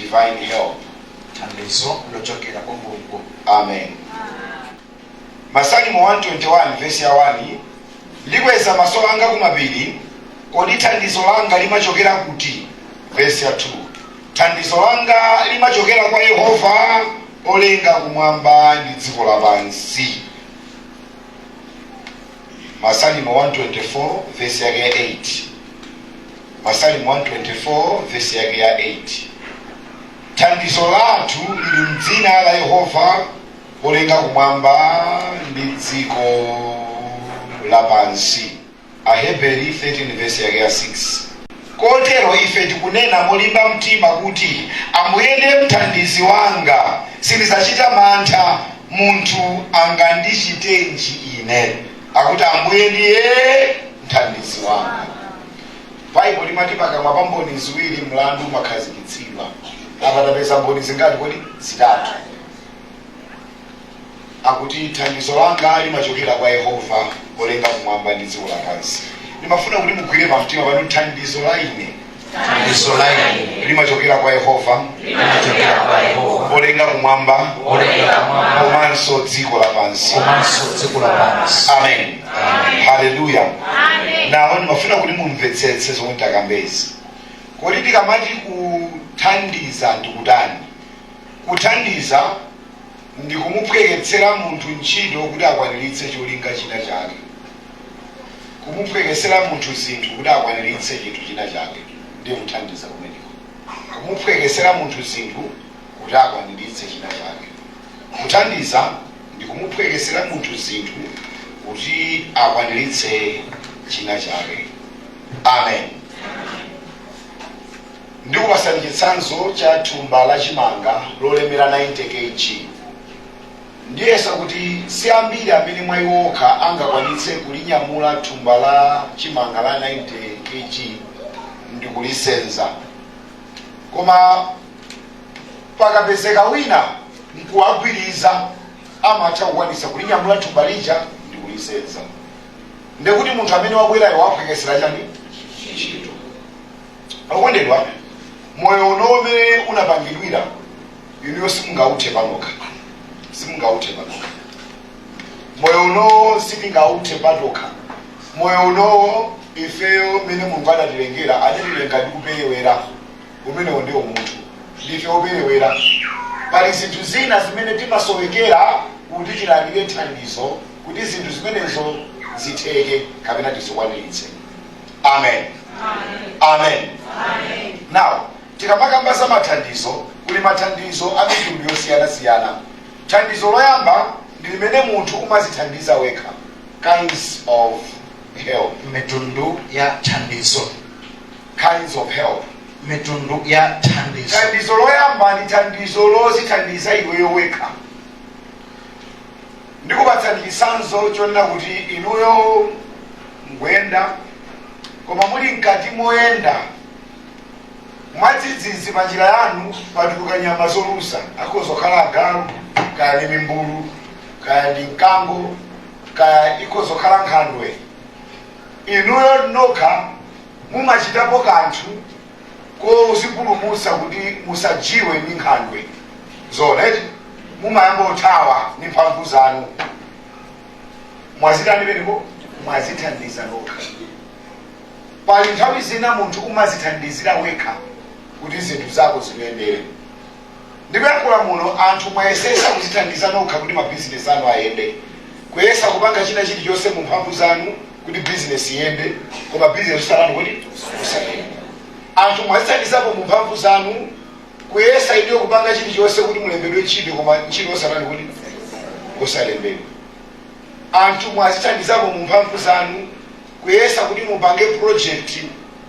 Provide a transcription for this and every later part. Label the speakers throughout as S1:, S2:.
S1: divine help.
S2: Thandizo lochokera kwa Mulungu.
S1: Amen. Masalimo 121 verse ya 1 likweza maso anga kumapiri kodi thandizo langa limachokera kuti. Verse ya 2 thandizo langa limachokera kwa Yehova olenga kumwamba ndi dziko lapansi. Masalimo 124 verse yake ya 8. Masalimo 124 verse yake ya 8. Thandizo lathu lili mdzina la Yehova olenga kumwamba ndi dziko lapansi. Aheberi 13 verse yake ya 6. Kotero ife tikunena molimba mtima kuti Ambuye ndiye mthandizi wanga, sindizachita mantha munthu angandichitenji ine. Akuti Ambuye ndiye mthandizi wanga. Bible limati pakamwa pa mboni ziwiri mlandu umakhazikitsidwa. Apa tapeza mboni zingati kodi? Zitatu. Akuti thandizo langa limachokera kwa Yehova olenga kumwamba ndi dziko lapansi. Nimafuna kuti mugwire pamtima panu thandizo la ine.
S2: Thandizo la ine
S1: limachokera kwa Yehova olenga kumwamba komanso dziko lapansi. Amen. Hallelujah. Nawo nimafuna kuti mumvetsetse zomwe ndakambezi. Kodi tikamati kuthandiza ndikutani? Kuthandiza ndi kumupweketsera munthu ntchito kuti akwaniritse cholinga china chake. Kumupweketsera munthu zinthu kuti akwaniritse chinthu china chake ndiye kuthandiza kumeneko. Kumupweketsera munthu zinthu kuti akwaniritse china chake. Kuthandiza ndi kumupweketsera munthu zinthu kuti akwaniritse china chake. Amen. Ndikupasani chitsanzo cha thumba la chimanga lolemera 90 kg. Ndiyesa kuti si ambiri amene mwa iwo okha angakwanitse kulinyamula thumba la chimanga la 90 kg ndi kulisenza. Koma pakapezeka wina nkuwagwiriza amatha kukwanisa kulinyamula thumba lija ndi kulisenza. Ndekuti munthu amene wabwerayo wapwekesera chani ntchito. Akondedwa, moyo umene unapangidwira inuyo simungauthe panokha. Simungauthe panokha. Moyo uno sitingauthe panokha. Moyo uno ifeyo mene Mulungu adatilengera adatilenga ndi kuperewera. Umenewo ndiwo munthu. Ndife operewera. Pali zinthu zina zimene timasowekera kuti tilandire thandizo kuti zinthu zimenezo zitheke kapena tizikwaniritse. Amen. Amen. Amen. Now, tikamakamba za mathandizo, kuli mathandizo a mitundu yosiyana-siyana. Thandizo loyamba ndi limene munthu umazithandiza wekha. Kinds of help.
S2: Mitundu ya thandizo.
S1: Kinds of help.
S2: Mitundu ya thandizo.
S1: Thandizo loyamba ndi thandizo lozithandiza iweyo wekha. Ndikupatsani chitsanzo chonena kuti inuyo mwenda koma muli mkati moyenda mwadzidzidzi panjira yanu patuluka nyama zolusa. Akhoza kukhala agalu, kaya ndi mimbulu, kaya ndi mkango, kaya ikhoza kukhala nkhandwe. Inuyo nokha mumachitapo kanthu kozipulumutsa kuti musajiwe ndi nkhandwe. Zoneti mumayamba othawa ndi mphamvu zanu. Mwazitani peneko? Mwazithandiza nokha. Pali nthawi zina munthu umazithandizira wekha kuti zinthu zako ziyendere. Ndikuyankhula muno anthu mwayesesa kuzithandiza nokha kuti mabizinesi anu ayende. Kuyesa kupanga china chilichonse mu mphamvu zanu kuti bizinesi iyende, koma bizinesi salanu kuti usayende. Anthu mwazithandizapo mu mphamvu zanu kuyesa idiyo kupanga chilichonse kuti mulembedwe ntchito, koma ntchito salanu kuti usalembedwe. Anthu mwazithandizapo mu mphamvu zanu kuyesa kuti mupange project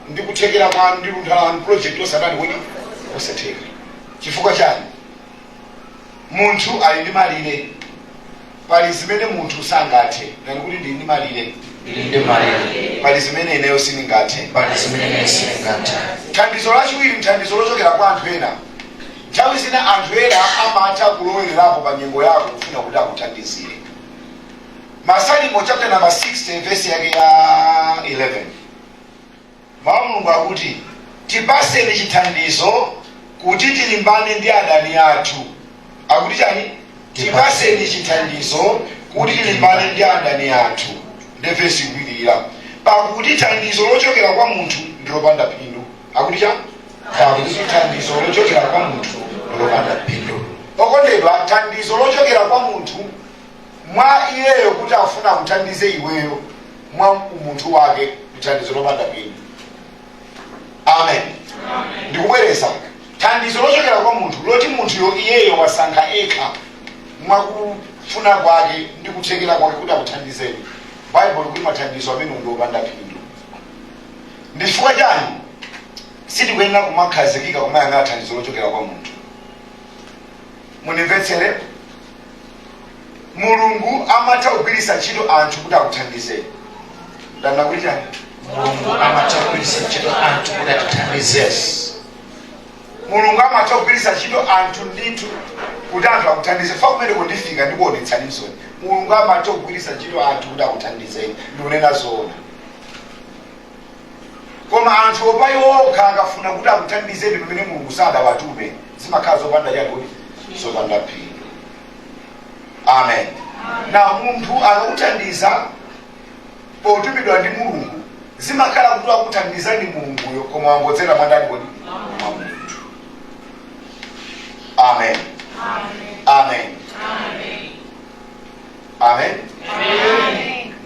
S1: ndi kuthekera kwanu ndi lunthalanu project osatani kuti osatheka. Chifukwa chani? Munthu ali ndi malire. Pali zimene munthu sangathe. Nani kuti ndi malire?
S2: Ndi malire.
S1: Pali zimene ineyo sindingathe.
S2: Pali zimene sindingathe.
S1: Thandizo lachiwiri nthandizo lochokera kwa anthu ena. Nthawi zina anthu ena amatha kulowerapo pa nyengo yako kufuna kuti akuthandizire. Masalimo chapter number 60 verse yake ya 11. Mawu Mulungu akuti tipaseni chithandizo kuti tilimbane ndi adani athu. Akuti chani? Tipaseni chithandizo kuti tilimbane ndi adani athu. Ndi vesi ikwirira. Pakuti thandizo lochokera kwa munthu ndilopanda phindu. Akuti chani? Pakuti thandizo lochokera kwa munthu ndilopanda phindu. Okondedwa, thandizo lochokera kwa munthu mwa iyeyo kuti afuna kuthandize iweyo mwa umunthu wake thandizo lopanda phindu. Amen. Ndikubwereza, thandizo lochokera kwa munthu loti munthuyo iyeyo wasankha ekha mwakufuna kwake ndi kuthekera kwake kuti akuthandizeni. Bible kuti mathandizo amene ndopanda phindu. Ndi chifukwa chani sitikuyenera kumakhazikika kumayang'ana thandizo lochokera kwa munthu. Munimvetsere, Mulungu amatha kugwiritsa ntchito anthu kuti akuthandizeni. Ndana kuti chani?
S2: Mulungu amatha kugwiritsa ntchito anthu kuti atithandize.
S1: Mulungu amatha kugwiritsa ntchito anthu ndithu kuti anthu akuthandize. Fa kumene kundifika ndikuonetsani nsoni. Mulungu amatha kugwiritsa ntchito anthu kuti akuthandizeni. Ndikunena zoona. Koma anthu opaiwoka akafuna kuti akuthandizeni pamene Mulungu sadawatume, zimakhala zopanda chani kuti zopanda phindu. Amen. Na munthu akakuthandiza potumidwa ndi Mulungu, zimakhala kuti akuthandizani Mulunguyo koma wangodzera mwandani kodi mwa munthu. Amen. Amen. Amen.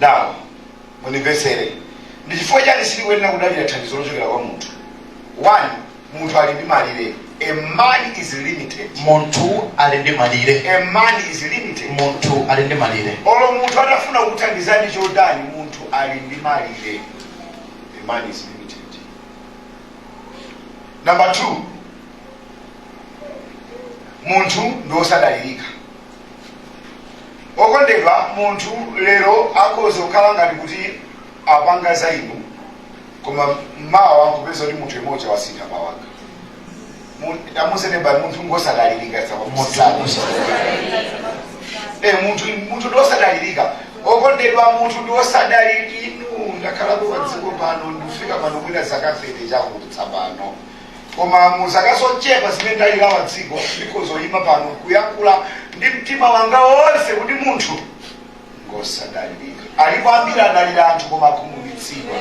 S1: Now, munimvetsere, ndi chifukwa chani sitikuyenera kudalira thandizo lochokera kwa munthu. One, munthu ali ndi malire. A man is limited.
S2: Munthu ali ndi malire.
S1: A man is limited.
S2: Munthu ali ndi malire.
S1: Olo munthu atafuna kuthandizani chodani, munthu ali ndi malire. A man is limited. Number 2, munthu ndosadalirika. Okondedwa, munthu lero akhoza kukhala ngati kuti apanga za inu, koma mmawa kupeza kuti munthu imodzi wasintha mawanga. Amusenemba munthu ngosadalirika munthu ndosadalirika. Okondedwa, munthu ndosadalirika. Inu ndakhala kwa dziko pano ndifika pano kwina zaka 30 chakutsa pano. Koma muzaka zochepa zimene ndalilawa dziko ndikozoyima pano kuyankhula ndi mtima wanga wonse kuti munthu ngosadalirika. Alipo ambiri adalira anthu koma akhumudwitsidwa.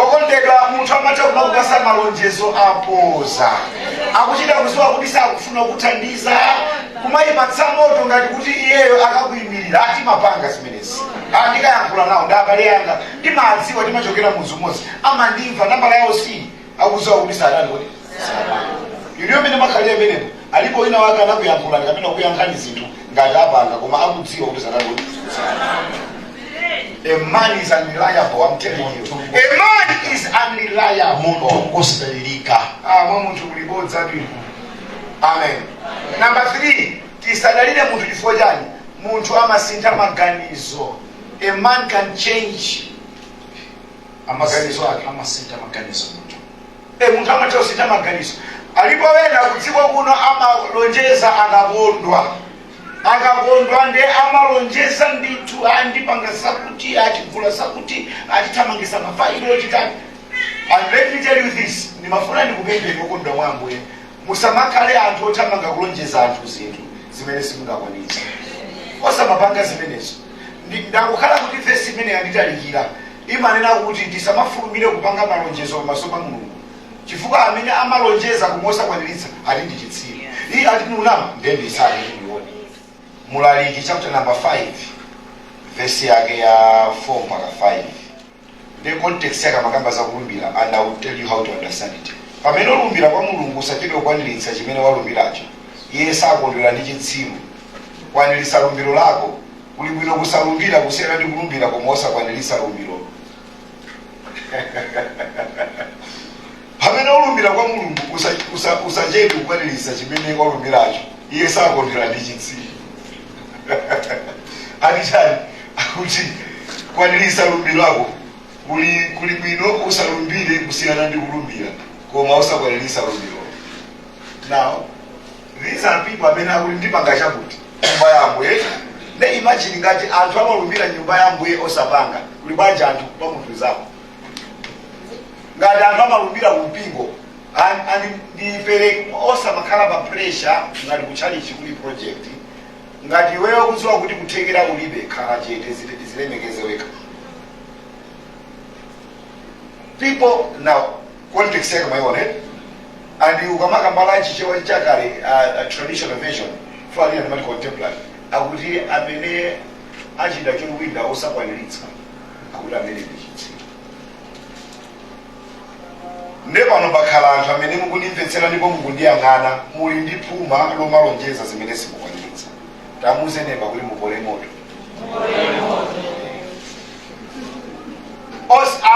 S1: Okondedwa, munthu amatha kumakupasa malonjezo apoza. Akuchita kuziwa kuti sakufuna kuthandiza, kumayipatsa moto ngati kuti iyeyo akakuyimirira. Ati mapanga zimenezi. Ndikayankhula nawo ndabale yanga ndimadziwa timachokera mudzi umodzi. Amandimva nambala yawo si akuziwa kuti sadani kuti iliyo mene makhalira menepo. Alipo wina wake anakuyankhula kapena kuyankhani zinthu ngati apanga koma akudziwa kuti sadani kuti a man is unreliable. I'm telling you. A man is unreliable.
S2: Munthu ngosadalirika.
S1: Munthu kulibodza tu. Amen. Number 3, tisadalire munthu chifukwa chani? Munthu amasintha maganizo. A man can change amaganizo ake.
S2: Amasintha maganizo munthu.
S1: Munthu amatha kusintha maganizo. Alipo wena kudziko kuno amalonjeza akakondwa. Akakondwa ndi amalonjeza ndithu andipanga sakuti, atigula sakuti, atithamangisa mafailo ochitani. And let me tell you this, ndimafuna ndikupempheni okondwa mwa Ambuye, musamakhale anthu othamanga kulonjeza anthu zinthu zimene simungakwanitsa. Osamapanga zimenezo. Ndakukhala kuti vesi imene yanditalikira imanena kuti tisamafulumire kupanga malonjezo pamaso pa Mulungu. Chifukwa amene amalonjeza kumosakwaniritsa ati ndi chitsiru. Iyi ati nunama ndende isali ndione. Mulaliki chapter number 5 verse yake ya 4 mpaka 5. The context yake makamba za kulumbira, and I will tell you how to understand it. Pamene ulumbira kwa Mulungu usachedwe kukwaniritsa chimene walumbiracho. Iye sakondwera ndi chitsiru. Kwanilisa lumbiro lako. Kuli bwino kusalumbira kusiyana ndi kulumbira koma osakwanilisa lumbiro. Pamene ulumbira kwa Mulungu usachedwe kukwaniritsa chimene walumbiracho. Iye sakondwera ndi chitsiru. Anishani akuti kwanilisa lumbiro lako kuli bwino usalumbire kusiyana ndi kulumbira koma usakwanilisa lumbiro. Now these are people amene akuli ndipanga chakuti nyumba ya Ambuye. Ne imagine ngati anthu amalumbira nyumba ya Ambuye osapanga, kuli banja anthu pa munthu zawo. Ngati anthu amalumbira kumpingo ndipere osamakhala pa pressure ngati kuchalichi kuli project ngati wewe kudziwa kuti kuthekera ulibe khala chete zilemekezeweka. People now context yake maione and ukamakambala chichewa chakale a traditional version for the animal contemporary akuti amene achida chowinda osakwaniritsa akuti amene ndichitsi. Nepano pakhala anthu amene mukundimvetsera ndipo mukundiyang'ana muli ndi phuma lomalonjeza zimene simukwaniritsa. Tamuze nepa kuti mupole moto.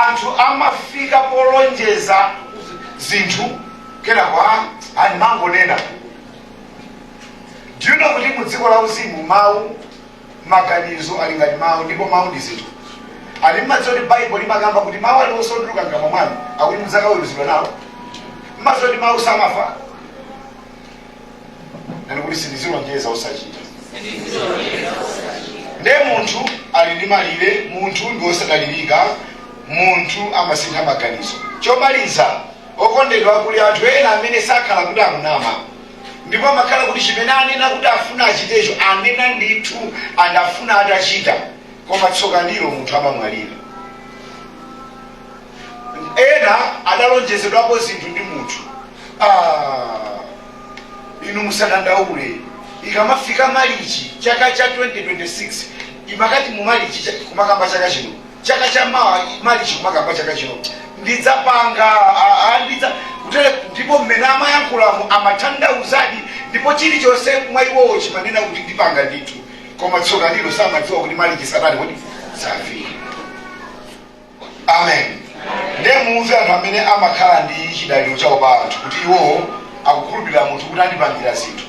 S1: Anthu amafika polonjeza zinthu kenakwa mangonena. Do you know kuti mudziko la uzimu mawu maganizo ali ngati mawu ndipo mawu ndi zinthu. Ali mmadzoti Bible limakamba kuti mawu ali osonduluka ngama mwanu akuti mudzakaweruzidwa nawo. Mmadzoti mawu samafa. Nani kuti sindizilonjeza osachita. Nde munthu ali ndi malire, munthu ndi osadalirika, munthu amasintha maganizo. Chomaliza okondedwa kuli anthu ena amene sakhala kuti akunama ndipo amakhala kuti chimene anena kuti afuna achitecho anena ndithu andafuna atachita koma tsoka ndilo munthu amamwalira. Ena adalonjezedwapo zinthu ndi munthu inu musadandaule ikamafika malichi chaka cha 2026 imakati mu malichi kumakamba chaka chino chaka cha malichi kumakamba chaka chino ndidzapanga kutere ndipo mmene amayankhulamu amathandauzadi ndipo chilichonse mwa iwowo chimanena kuti ndipanga ndithu koma tsoka ndilo samadziwa kuti malichi satani kuti safika. Amen. Nde muve anthu amene amakhala ndi chidaliro chawo pa anthu kuti iwowo akukhulupirira munthu kuti andipangira zinthu.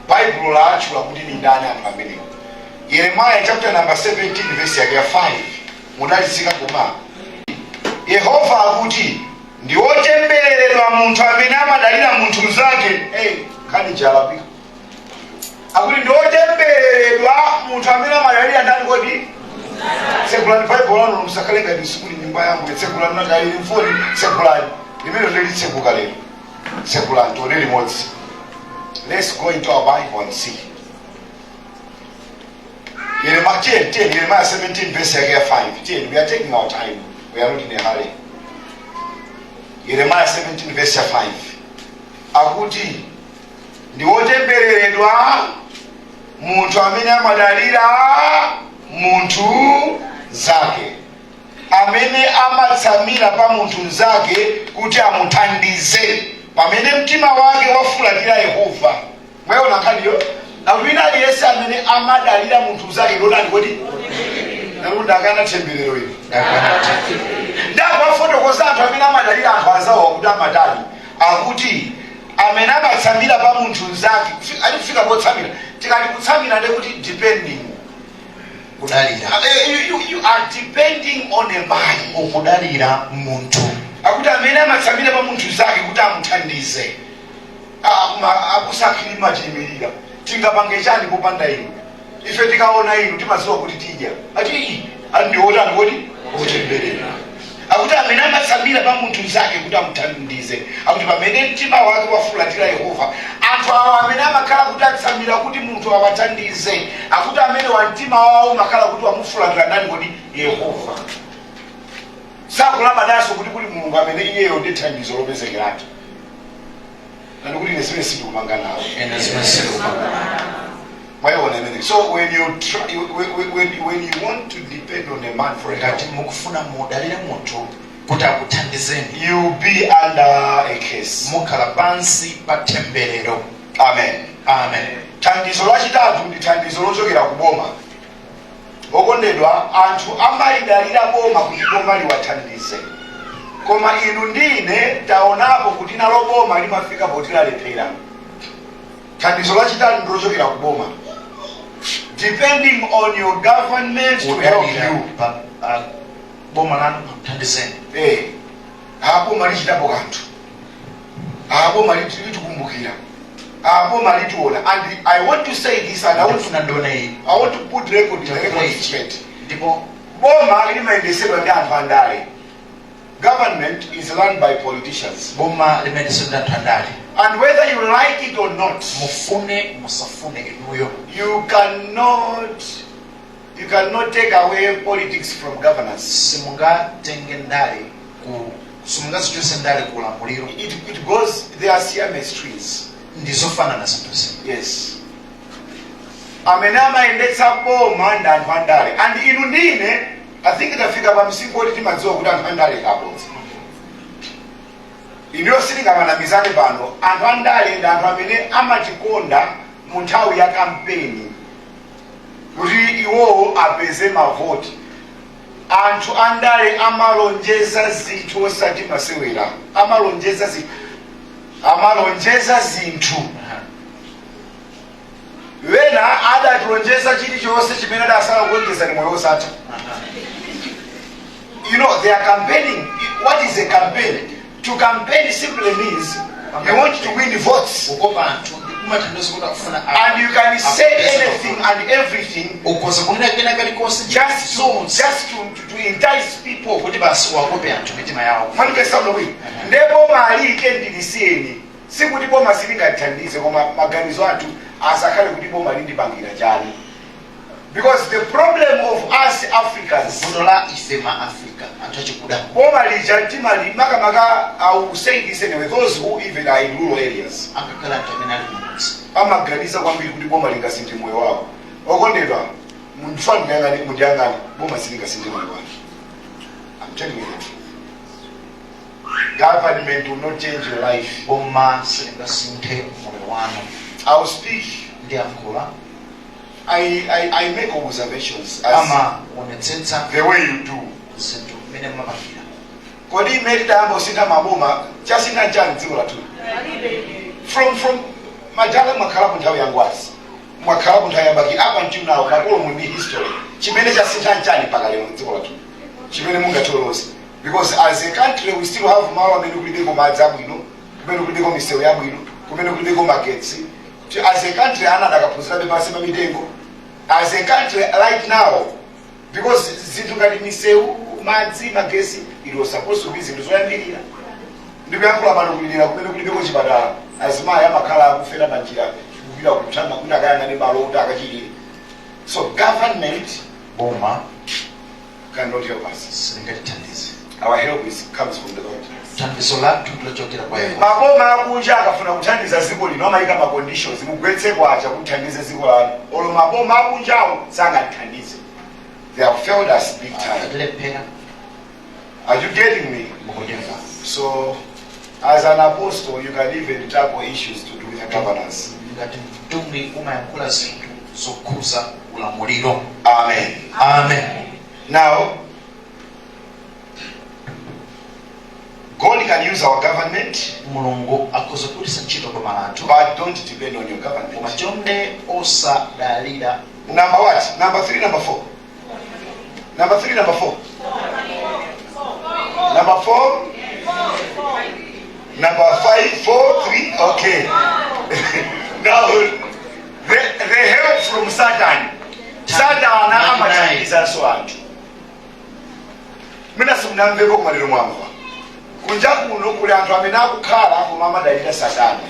S1: Bible latchula kuti ni ndani anthu amenewo. Yeremiah chapter number 17 verse yake ya 5 mudalisika koma Yehova akuti ndi otembereredwa munthu amene amadalira munthu mzake. Kani chalapika akuti ndi otembereredwa munthu amene amadalira ndani kodi sekulani. Bible lano msakale ngati sikuli nyumba yangu sekulani nakaili mfoni sekulani limene ndilitsekuka lero sekulani tone limodzi. Let's go into our Bible and see. Jeremiah 17 verse 5. We are taking our time. We are not in a hurry. Jeremiah 17 verse 5. Akuti ndi otembereredwa munthu amene amadalira munthu zake, amene amatsamira pa munthu mzake kuti amuthandize pamene mtima wake wafulatira Yehova. Mwaona nkhaniyo akuina aliyense amene amadalira munthu mzake ndodani kodi ndakana temberero ili ndapafotokoza anthu amene amadalira anthu azawo kuti amadali akuti amene amatsamira pa munthu mzake alifika potsamira tikati kutsamira ndekuti depending
S2: kudalira.
S1: You are depending on a man.
S2: Ukudalira munthu
S1: akuti amene amatsamira pa munthu zake kuti amuthandize akusakilima chiyimirira tingapange chani popanda inu. Ife tikaona inu timadziwa kuti tidya ati andiotani kodi otemberera. Akuti amene amatsamira pa munthu zake kuti amuthandize akuti pamene mtima wake wafulatira Yehova. Anthu awo amene amakhala kuti atsamira kuti munthu awathandize akuti amene wa mtima wawo umakhala kuti wamufulatira ndani kodi Yehova. Sakulabadaso kuti kuli mulungu amene iyeyo ndi thandizo lopezekeratu nani kuti nesime sitikumanga nawo. So when you want to depend on a man for a help,
S2: mukufuna mudalire munthu kuti akuthandizeni,
S1: you be under a case.
S2: mukhala pansi pa temberero.
S1: Amen.
S2: Amen.
S1: Thandizo lachitatu ndi thandizo lochokera ku boma. Okondedwa anthu amalidalira boma kuti boma liwathandize. Koma inu ndine taonapo kuti nalo boma limafika potilalephera. Thandizo lachitatu ndi lochokera ku boma. Depending on your government to help you.
S2: Boma lanu mthandizeni.
S1: Boma lichitapo kanthu. Boma litukumbukira. Boma lituona. And I want to say this and I want to put record in the record straight.
S2: Ndipo
S1: boma limayendesedwa ndi anthu andale. government is run by politicians.
S2: boma limeendeswa ndi andale.
S1: And whether you like it or not,
S2: mufune musafune inuyo,
S1: you cannot take away politics from governance.
S2: simungatenge ndale ku simungazichotse ndale ku ulamuliro.
S1: It goes, they are siamese.
S2: Ndizofanana zinthu.
S1: Yes. Amene amayendetsa boma ndi anthu andale. And inu ndine, I think itafika pa msinkhu oti timadziwa kuti anthu andale kabodza. Iniyo sitingamanamizane pano, anthu andale ndi anthu amene amatikonda mu nthawi ya kampeni kuti iwowo apeze mavoti. Anthu andale amalonjeza zinthu osati masewera, amalonjeza zinthu. Wena adatilonjeza chilichonse chimene adasala kuonjeza ni moyo osatha. You know, they are campaigning. What is a campaign? To campaign simply means you want to win votes. And you can say anything and everything just to entice people. Ndipo mali kendilisieni. Sikuti boma silingathandize koma maganizo athu asakhale kuti boma lindibangira chani. Because the problem of us Africans, boma lijatimali makamaka, I will say this anyway, those who even are in rural areas, amaganiza kwambiri kuti boma lingasinthe moyo wawo. Okondedwa, mundiyangani, boma silingasinthe moyo wawo. I'm telling you the truth. Government will not change your life. I will speak. I make observations as the way you do. Kodi merita ambo sina maboma chasina njani dziko lathu. From majala makhala nthawi yangwazi. Mwakhala nthawi yabaki up until now makolo mu history. Chimene chasina njani pakalero dziko lathu. Chimene mungatolosi. Because as a country we still have malo amene kulibeko madzi abwino, kumene kulibeko misewu yabwino, kumene kulibeko magetsi. As a country anadakaphunzira bepasi pamitengo. As a country right now, because zinthu ngati misewu, madzi, magesi, it was supposed to be zinthu zoyambirira. Ndikuyankhula pano kulira kumene kulibeko chipatala, azimayi amakhala akufera panjira kupita kutama kuti akayang'ane malo kuti akachilire. So government
S2: boma
S1: cannot help us. Our help comes from the Lord. Maboma akunja akafuna kuthandiza ziko lino amayika ma conditions mugwetse kwacha kuthandiza ziko lano. Olo maboma akunjawo sangathandize. They have failed us big time. Are you getting me? So as an apostle you can even tackle issues to do with the governance. Amen.
S2: Amen.
S1: Now God can use our government, but don't depend on your government. Number what? Number 3, number 4. Number 3, number 4. Number 4. Number 5, 4, 3. Okay. Now the help from Satan. Satan amathandiza so anthu. Mina simunamveko kumaliro mwamva. Kunja kuno kuli anthu amene akukhala koma amadalira Satana.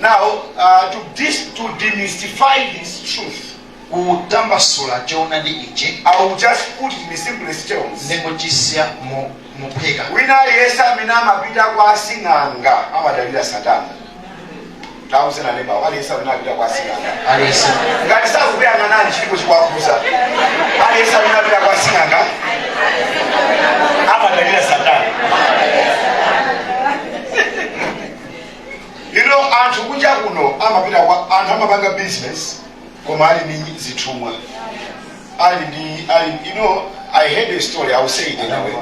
S1: Now, to demystify this truth, I will just put it in the simplest terms. Wina aliyense amene amapita kwa asing'anga amadalira Satana. Tauzena neba, aliyense amene amapita kwa asing'anga. Ngati sakupeyang'ana nani chilipo chikwakuza. Aliyense amene amapita kwa asing'anga amadalira Satana. You know, anthu kunja kuno amapita kwa anthu amapanga business koma ali ndi zitumwa. You know, I heard a story, I will say it anyway.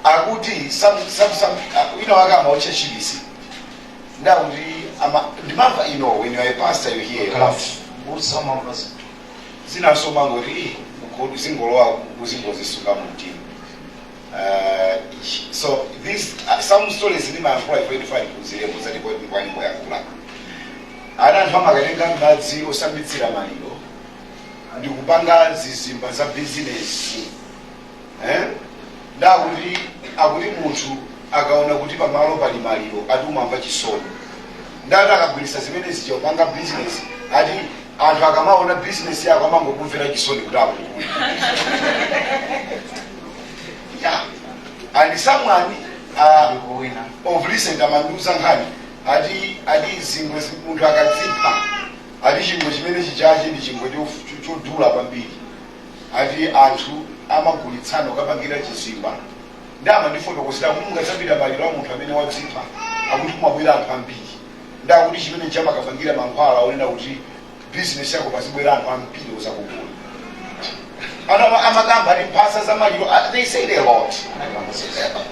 S1: Akuti some you know agama ochechibisi. Ndauti ndimamva, you know, when you are a pastor you hear a lot. Zinasoma ngoti ukodi zingolowa kuzingozisuka mumtima. So these some stories in my employ for edify kuzilemo zalipo kwani kwa yakula. Ana ntoma kalenga madzi osambitsira maliro. Ndikupanga zizimba za business. ndakuti akuti munthu akaona kuti pamalo pali maliro ati umamva chisoni. Ndati akagwirisa zimene zichopanga business ati anthu akamaona business yako amangokumvera chisoni kuti akukula. Yeah. And someone of recent amanduza nkhani ati zingwe munthu akadzipa ati chingwe chimene chichachi ndi chingwe chodula kwambiri ati anthu amagulitsana ukapangira chizimba ndama ndifotokozera kuti mungasapita maliro a munthu amene wadzipa akuti kumabwera anthu ambiri ndakuti chimene chama kapangira mankhwala onena kuti business yako pasibwera anthu ambiri uzakugula. Amakamba ati mphasa za maliro they say a lot.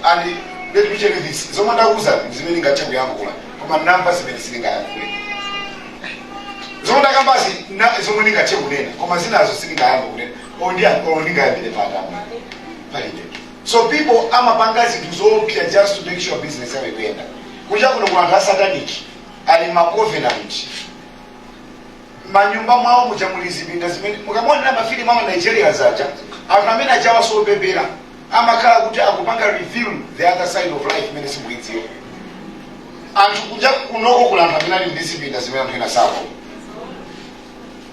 S1: And let me tell you this, zomwe ndakuza zimene ngathe kuyankhula koma namba zimene silingayankhule. Zomwe ndakambazi zomwe ndingathe kunena koma zinazo silingayankhule ndingayambire patamo palibe. So people amapanga zinthu zopya just to make sure business yawo ikuyenda. Kuja kuno kuna anthu asatanic ali ma covenant manyumba mwawo muchamulizipinda zimene mukamona mafilimu ama Nigeria zacha anthu amene achawa sobebera amakhala kuti akupanga reveal the other side of life imene simuidziwa. Anthu kuja kunoko kuna anthu amene ali mdisiplinda zimene anthu ena sawo.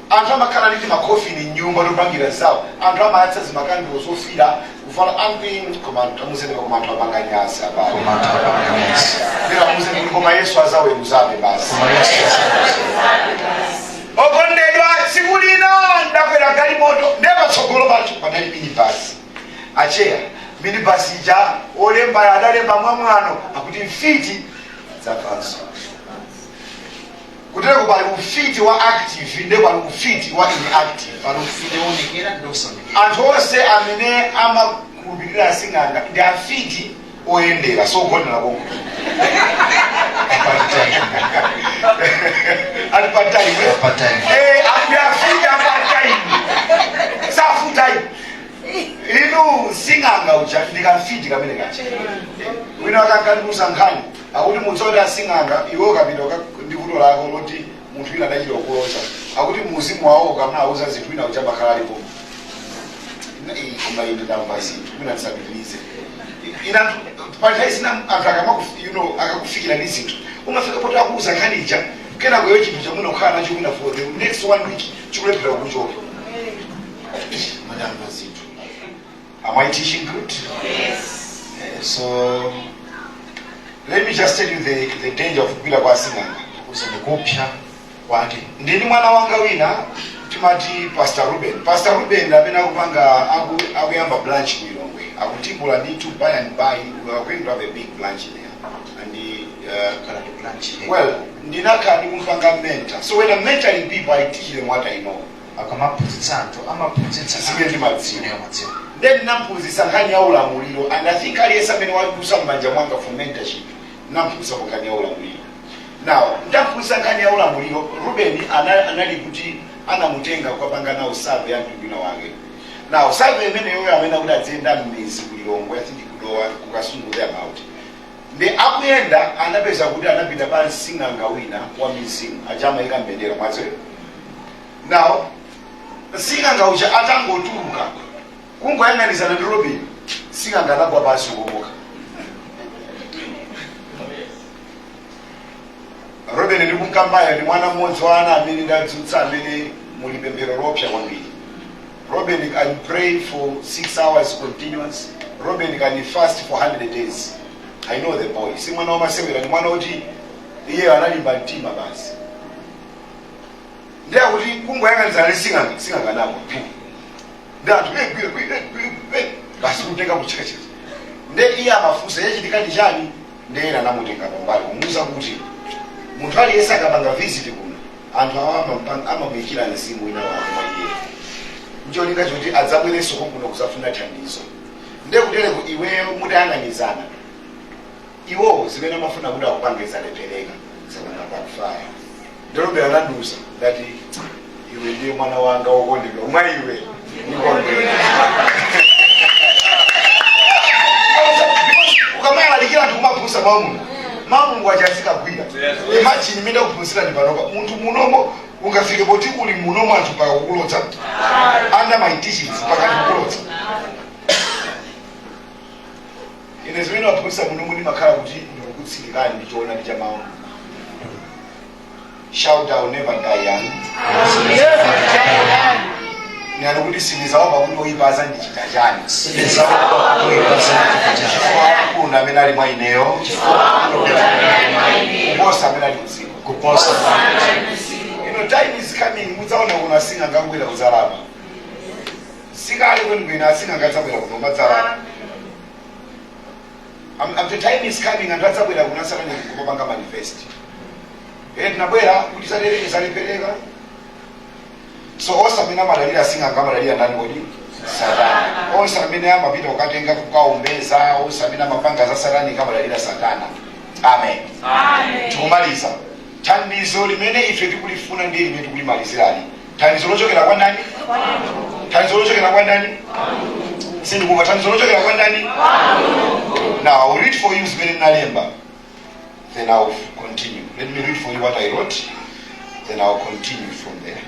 S1: Anthu amakhala ndi makofini nyumba topangira zawo. Anthu amayatsa zimakandiro zofira kuvala amping komanthu amuzendeka koma anthu apanganyasa abale. Ndira amuzendeka koma Yesu azaweruzabe basi. Okondedwa tsiku lino ndakwera galimoto nepatsogolo pathu panali minibasi. Acheya minibasi ija olemba adalemba mwamwano akuti mfiti zafanso. Kutera kubali ufiti wa active ndi bali ufiti wa inactive.
S2: Pano ufiti onekera ndosone.
S1: Anthu onse amene amakulupirira asing'anga ndi afiti oyendera so gondera konko. At part time. At time. Safu time. Inu sing'anga uja ndikamfiti kamene kacha. Wina akakandusa nkhani akuti mutsoda sing'anga iwo kapita ndikuto lako loti munthu wina adachita kulosa akuti muzimu wawo kamna auza zinthu wina uja bakhala alipo. Koma ine ndamva zinthu wina tisabirize. Ina panthawi zina anthu akakufikira ndi zinthu umafika poti akuuza nkhani ija kena kweyo chinthu chamuna kukhala nacho wina for the next 1 week chikulephera kuchoka. Madamva zinthu. Am I teaching good?
S2: Yes.
S1: So let me just tell you the danger of kupita kwa sing'anga.
S2: Uzindikupya kwake.
S1: Ndini mwana wanga wina timati Pastor Ruben amene akupanga akuyamba branch kuilongwe. Akutibula need to buy and buy. We are going to have a big branch there. And the
S2: branch.
S1: well, ndinaka ndikumpanga mentor. So when I'm mentoring people, I teach them what I know.
S2: Akamapuzitsanto amapuzitsa
S1: Sibyendi madziwo.
S2: madziwo.
S1: Then nampuzisa nkhani ya ulamuliro and I think aliyesa amene wadusa m'manja mwanga for mentorship nampuzisa nkhani ya ulamuliro. Now ndampuzisa nkhani ya ulamuliro Ruben anali kuti anamutenga kwapanga nawo survey ya mtundu wake. Now survey imene yoyo amene kuti adzenda m'mizi kulilongwe I think kudowa kukasungu there about. Ndi akuyenda anapeza kuti anapita pa sing'anga wina wa mizimu achamayika mbendera mwazo. Now sing'anga uja atangotuluka kungoyang'anizana ndi Robin sing'anga anagwa pasi kukomoka. Robin ndi kumkambaya ndi mwana mmodzi wa ana amene ndadzutsa amene muli pemphero lopsa kwambiri. Robin can pray for 6 hours continuous. Robin can fast for 100 days. I know the boy. Si mwana wamasewera ni mwana oti iye analimba mtima basi. Ndiye kuti kungoyang'anizana ndi sing'anga nako. Ndatu basi kutenga kuchekacheka. Ndiye iye amafunsa yachitika ndi chani ndiyena namutenga pambali kumuwuza kuti munthu aliyese akapanga visit kuno anthu awa amamuyikira mzimu ina wake mwa iye. Njolinga choti adzabwerenso kuno kusafuna thandizo. Ndiye kutereko iweyo mutayang'anizana iwo zimene amafuna kuti akupangiza lepereka zakana bakufaya. Ndorobe anadusa ndati iwe ndiye mwana wanga wokondedwa umwe iwe nikondedwa. Ukamaya alikira tukumapusa mamungu achasika gwira. Imagine mimi ndakupusira ndi panopa munthu munomo ungafike poti uli munomo anthu pa kukulotsa under my teachings pakati kukulotsa. ine zimene waphunzitsa Mulungu ndimakhala kuti ndikukutsilikani ndichiona ndi chamawu. Shout out, never die young. Nalo kuti sinizaopa kuti oyipaza ndichita chani.
S2: Sinizaopa oyipaza ndichita chani.
S1: Kuna amene ali mwa ineyo. Kuposa amene ali mzimu.
S2: Kuposa.
S1: Time is coming, mudzaona kuna asinga ngabwera kuzalama. Sikali kwenkwena asinga ngatsabwera kuno madzalama. The time is coming and atsabwera kuna salani kupanga manifest. Tinabwera kuti salepereka. So onse amene amadalira asinga ngamadalira ndani kodi? Satana. Onse amene amapita kukatenga kukaombeza, onse amene amapanga za Satani ngamadalira Satana. Amen.
S3: Amen.
S1: Tikumaliza. Thandizo limene ife tikulifuna ndi limene tikulimalizirani. Thandizo lochokera kwa ndani? Thandizo lochokera kwa ndani? Sindikuva thandizo lochokera kwa ndani? Now I'll read for you zimene nalemba. Then I'll continue. Let me read for you what I wrote. Then I'll continue from there.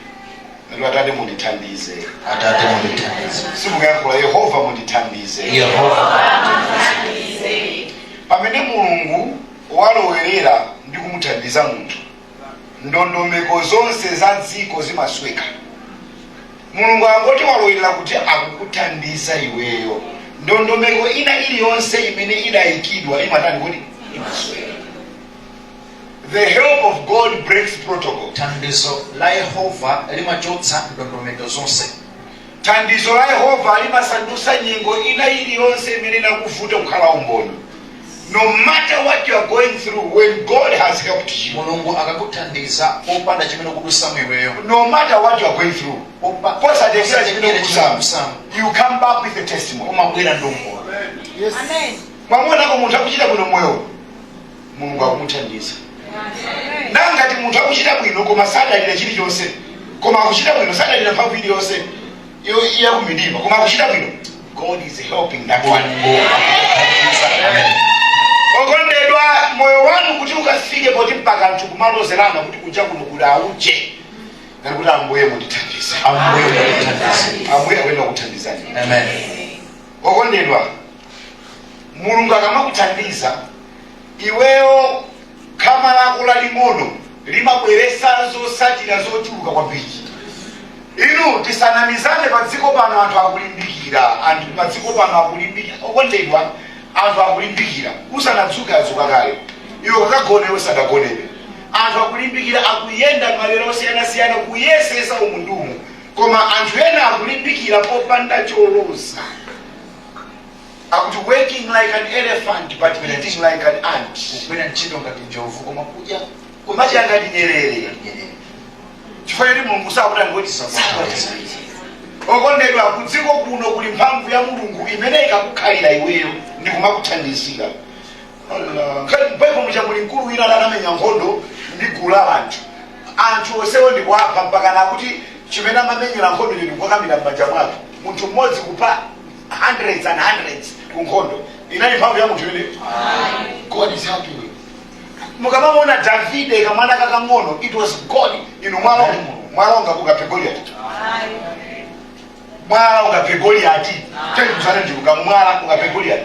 S1: Nalo atate mundithandize.
S2: Atate mundithandize.
S1: Simuyankhula Yehova mundithandize.
S2: Yehova mundithandize.
S1: Pamene Mulungu walowerera ndi kumuthandiza munthu, ndondomeko zonse za dziko zimasweka. Mulungu angoti walowerera kuti akukuthandiza iweyo, ndondomeko ina iliyonse imene idayikidwa imatani kuti imasweka. The help of God breaks protocol.
S2: Thandizo la Yehova limachotsa ndondomeko zonse.
S1: Thandizo la Yehova limasandutsa nyengo ina iliyonse imene inakuvuta kukhala umboni. No matter what you are going through, when God has helped you,
S2: Mulungu akakuthandiza popanda chimene kudusa mweweyo.
S1: no matter what you are going through, you come back with a testimony.
S3: Yes. Amen.
S1: Mwamona munthu akuchita bwino moyo, Mulungu akumuthandiza. Nangati munthu akuchita bwino koma sadalira chilichonse, koma akuchita bwino sadalira mphamvu iliyonse iya kumidima, koma akuchita bwino, God is helping that one.
S2: Amen.
S1: Okondedwa moyo wanu kuti ukafike poti mpaka anthu kumalozerana kuti kuja kuno kuli auje. Ngati kuti Ambuye mundithandize.
S2: Ambuye mundithandize.
S1: Ambuye akwenda kuthandizani.
S2: Amen.
S1: Okondedwa Mulungu akamakuthandiza iweyo kama lako laling'ono limabweresa zotsatira zochuluka kwambiri. Inu tisanamizane pa dziko pano anthu akulimbikira, anthu pa dziko pano akulimbikira. Okondedwa anthu akulimbikira usanadzuka azuka kale, iwe kakagone usadagonebe. Anthu akulimbikira akuyenda malero osiyana-siyana kuyesesa umundumu, koma anthu ena akulimbikira popanda cholosa. Akuti working like an elephant but eating like an ant.
S2: Kukwera ntchito ngati njovu koma kudya
S1: Kumadya ngati nyerere. Chifukwa choti Mulungu sakuti ngoti okondedwa kudziko kuno kuli mphamvu ya Mulungu imene ikakukhalira iweyo ndi kumakuthandizira. Mpaipo mchamuli mkulu wina anamenya nkhondo ndi gulu la anthu. Anthu onsewo ndi kuapha mpaka nakuti chimene amamenyera nkhondo ndi kukamira m'manja mwake. Munthu mmodzi kupha hundreds and hundreds ku nkhondo. Inali mphamvu ya munthu imene. God is helping you. Mukamamona Davide kamwana kakang'ono, it was God inu mwala ungakukape Goliath. Mwala ukape Goliath. Tena kuzana ndiruka mwala ukape Goliath.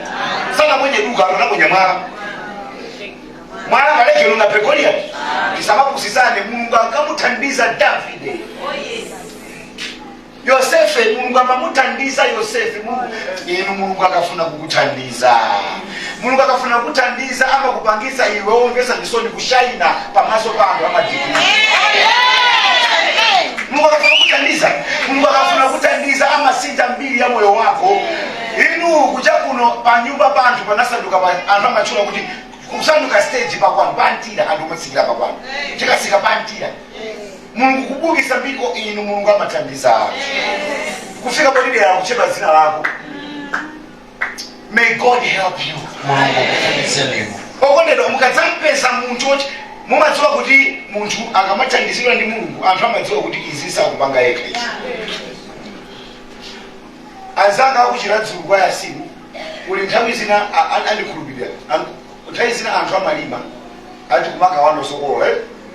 S1: Sana mwenye duka alona mwenye mwala. Mwala kaleke ukape Goliath. Kisababu usizane Mungu akamuthandiza Davide. Yosefe Mungu akamuthandiza Yosefe. Mungu akafuna kukuthandiza. Mulungu akafuna kukuthandiza ama kupangisa iwe ongeza misoni kushaina pamaso pano ama dikini. Mungu akafuna kukuthandiza. Mungu akafuna kukuthandiza ama sinja mbili ya moyo wako. Inu kuja kuno pa nyumba pantu panasanduka anthu amachula kuti kusanduka stage pa kwanu pantira anthu matsikira pa kwanu. Tikasika pantira. Mulungu kubukisa mbiko inu Mulungu amathandiza. Kufika poti ya kucheba zina lako. May God help you. Okondedwa mukadzampeza munthu oti mumadziwa kuti munthu akamathandizidwa ndi Mulungu anthu amadziwa kuti izi sakupanga yekha. Azanga akuchira dzulu kwa Yasimu uli nthawi zina andikhulupirira. Nthawi zina anthu amalima ati kumaka wano sokolo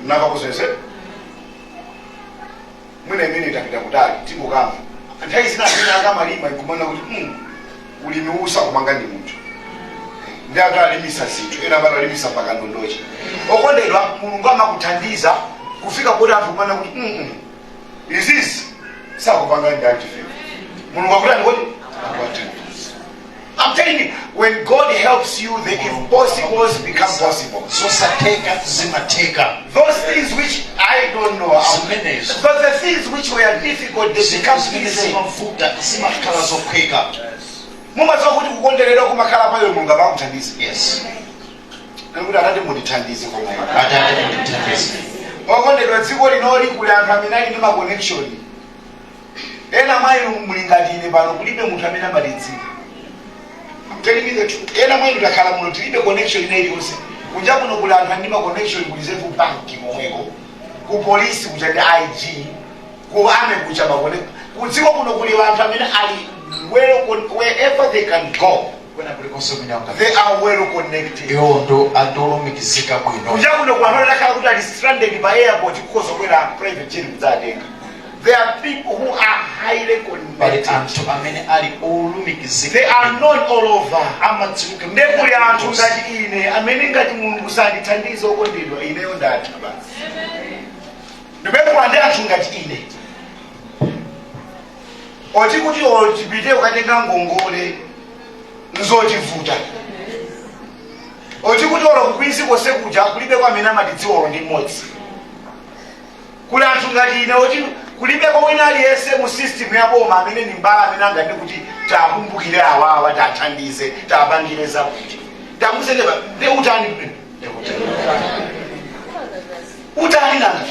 S1: nakakuzese mwina imene itapita kutali timukamba. Nthawi zina amene akamalima ikumana kuti ulimi usa kumanga ndi munthu. ndiye alimisa zinthu ena bana alimisa mpaka ndondocha okondedwa mulungu amakuthandiza kufika kuti anthu kumana kuti izizi sakupanga ndiachife mulungu akutani kuti I'm telling you, when God helps you, the impossibles become possible. Those things which I don't know, but the things which were difficult, they become easy. Mumazowa kuti kukonderera kumakhala payo mulungu akuthandiza.
S2: Yes.
S1: Nekuti atati mundithandize komwe.
S2: Atati mundithandize.
S1: Okondedwa dziko linoli kuli anthu amene ali ndi ma connection. Ena mwainu mulingati ine pano kulibe munthu amene amatidziwa. I'm telling you the truth. Ena mwainu takhala muno tilibe connection ina iliyonse. Kunja kuno kuli anthu ndi ma connection kulizefu banki momweko. Ku polisi kuja ndi IG. Ku ame kuja ma connection. Kudziko kuno kuli anthu amene ali wherever they can go. They are well connected. Kunja kuno kwa anthu takhala kuti ali stranded by airport because of where private jet kuzatenga. There are people who are highly connected. They are known all over. Ndekuli anthu ngati ine amene ngati mulungu sandithandiza okondedwa ineyo ndatha basi. Ndibekula ndi anthu ngati ine. Oti kuti ochipite ukatenga ngongole nzochivuta. Oti kuti kukwinsi kose kuja kulibe kwa amene amatidziwa ndi mmodzi. Kuli anthu ngati ine oti kulibe kwa wina aliyese mu system ya boma amene ni mbala amene angati kuti takumbukire awawa tathandize tabangire zakuti. Tamusendeba ndi utani bwino. Utani nanga.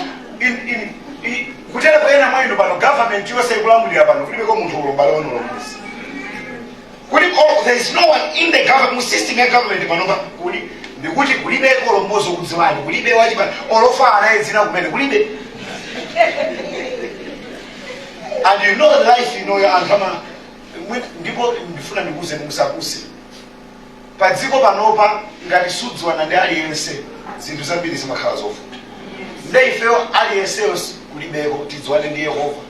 S1: Kutele kwena mwaino pano government yose ikulamulira pano kulibe ko munthu ulombala ono lomusi. There is no one in the government system ya government pano kuli ndikuti kulibe ko lombozo kudziwani kulibe wachipa olofa anayezina kumene kulibe. And you know life antama ndipo ndifuna ndikuze musakuse. Padziko panopa ngati sudzwana ndi aliyense zinthu zambiri zimakhala zovuta. Ndeyifeyo aliyense kulibeko tidzwane ndi Yehova.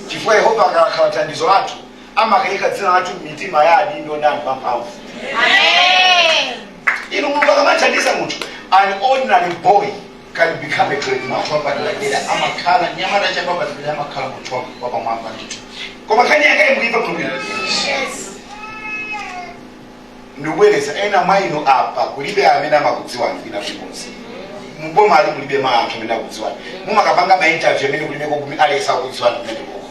S1: Chifukwa Yehova akakhala thandizo lathu amakayika dzina lathu m'mitima ya adindo ndi anthu amphamvu. Amen. Inu mulungu akamathandiza munthu, an ordinary boy can become a great man. Koma kani yake mulipa kulubira. Yes. Ndubwereza ena mwaino apa kulibe amene amakudziwa ndina kulikonse. Mboma ali mulibe ma anthu amene akudziwa. Mumakapanga ma interview amene kulibe ko kumi alesa akudziwa ndine koko.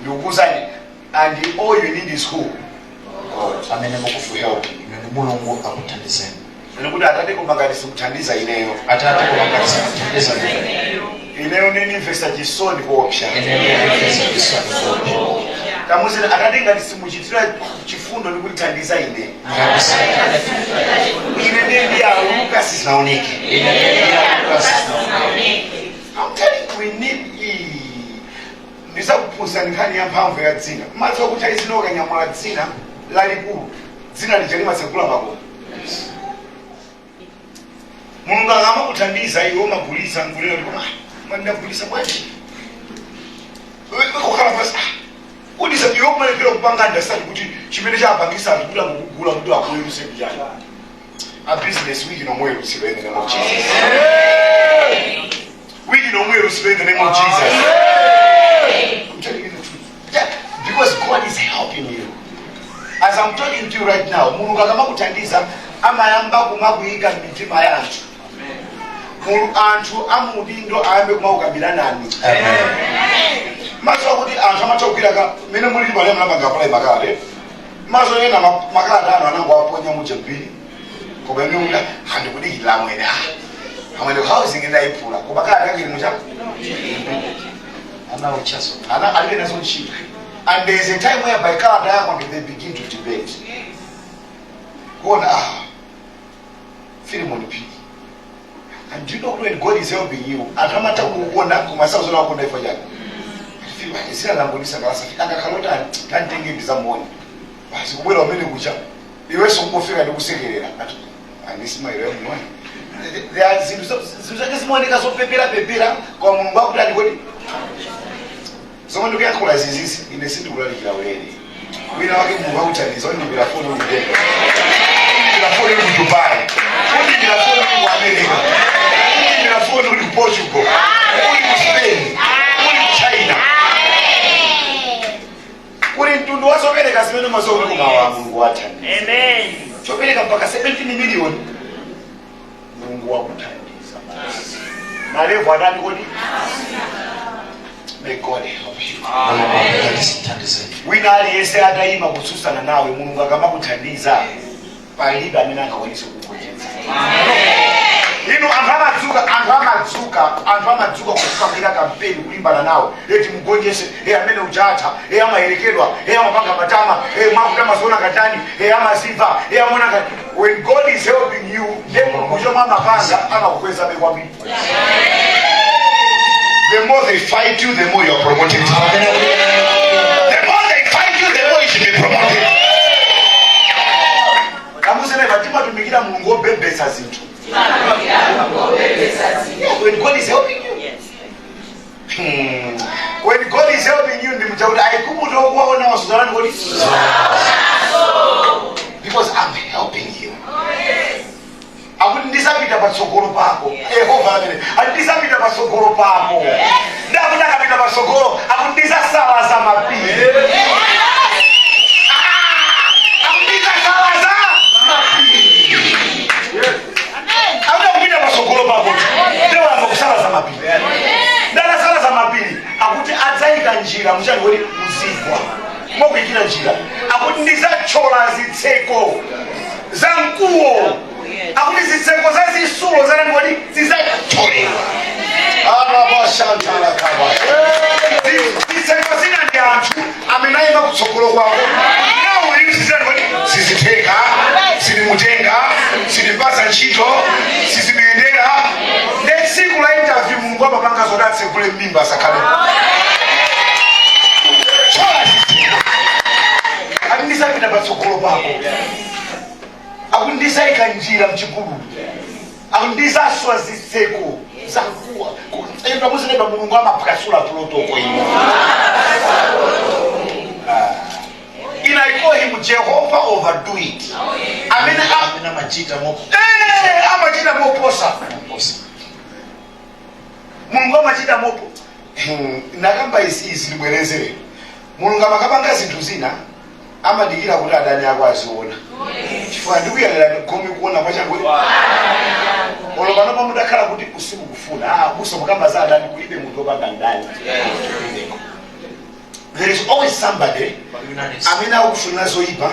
S1: Ndikuzani and all you need is who? God. Amene mukufu help. Ni mulungu akuthandizeni. Nikuti atate kumangalisa kuthandiza ineyo. Atate kumangalisa kuthandiza ineyo. Ineyo nini investa chisoni kuopsha. Kamuzina atate ngati muchitira chifundo nikuthandiza ine. Ine ndiye Lucas zinaoneke. I'm telling you we need ndisakuphunzira nkhani ya mphamvu ya dzina. Matso kuti izinoka nyamula dzina lalikulu. Dzina lijalima sekula makoma. Mulungu amakuthandiza iwe umagulisa ngulero ndipo mandagulisa bwanji. Ukukhala pasi. Udisa iwe umalekera kupanga understand kuti chimene chapangisa anthu kuti akugula kuti akuyeruse bijani. A business wiki nomwe rusibe in the name of Jesus. Wiki nomwe rusibe in the name of Jesus. I'm telling you the truth. Yeah, because God is helping you. As I'm talking to you right now, Mulungu akamakuthandiza amayamba kumakuika mitima yanthu. Anthu amudindo ayambe kumaukambira nani. Maso kuti anthu amachokira mene muli bale mlamba ngapala makale. Maso yena makala ano anango aponya mujambiri. Koba nunga handi kudikira mwene. Amene housing inaipula. Koba kala kangi mucha. Ana uchaso. Ana alivena so cheap. And there is a time where by kala yako they begin to debate. Gona feel money. And do you know when God is helping you? Atamata kuona kumasazo na kuona ifanya. Feel like it's not ngolisa ngasa. Akakalota tantenge ndizamoni. Basi kubwera umene kucha. Iwe sokufika ndikusekerera. Andisima ire mwana. There are zimzokezimonika pepera kwa Mulungu akutani kodi. Somo ndikuyankhula zizizi ine sindikulalikira ulere. wina wake Mungu akuthandiza undibira foni undibeka undibira foni uli ku Dubai undibira foni uli ku America undibira foni uli ku Portugal uli ku Spain uli ku China kuli mtundu wasopereka zimene mazokuli kumawa Mungu wathandiza. Amen. Chopereka mpaka 17 million Mungu wakuthandiza. Malevu adani kodi? May God help you. Wina aliyese adayima kususana nawe Mungu akamakuthandiza palibe amene angakwanise kukuyenza. Ino anthu amadzuka kufukamira kampeni kulimbana nawe eti mgonjese amene ujatha amayerekedwa amapanga matama mwakutama zona katani amaziva amona kati. When God is helping you then kuchoma mapanga amakukweza bekwambiri. The more they fight you, the more you are promoted. The more they fight you, the more you should be promoted. Kamusene batima tumikira Mungu obebesa zinthu. When God is helping you. Yes. When God is helping you, because I'm helping you. I wouldn't disappear about Sokoro Paco. I disappear about Sokoro Paco. Never about Sokoro. I would disaster as I'm a njira mchani wali muzikwa moko ikina njira akuti ndizachola zitseko za mkuo akuti zitseko za zisulo za nani wali zizacholewa ababa shantala kaba zitseko zina ndi anthu amenayima kutsogolo kwako nawo uli zizani wali siziteka silimutenga silimpasa ntchito sizimuyendera netsiku la interview Mungu amapanga zodatse kule mimba sakale akundisapita patsogolo pako akundisaika njira mchipululu akundisaswa zitseko zakuwa enda muzineba Mulungu amapakasula protoko ino and I call him Jehovah overdo it. Amina majita mopo amajita moposa Mungu amajita mopo nakamba isi libwerezere Mulungu amakapanga zinthu zina amadikira kuti adani ako aziona chifukwa ndikuyalira gomi kuona kwachangu olopano pamudakhala kuti usiku kufuna buso mukamba za adani kulibe munthu opanga ndani. There is always somebody amene akufunira zoyipa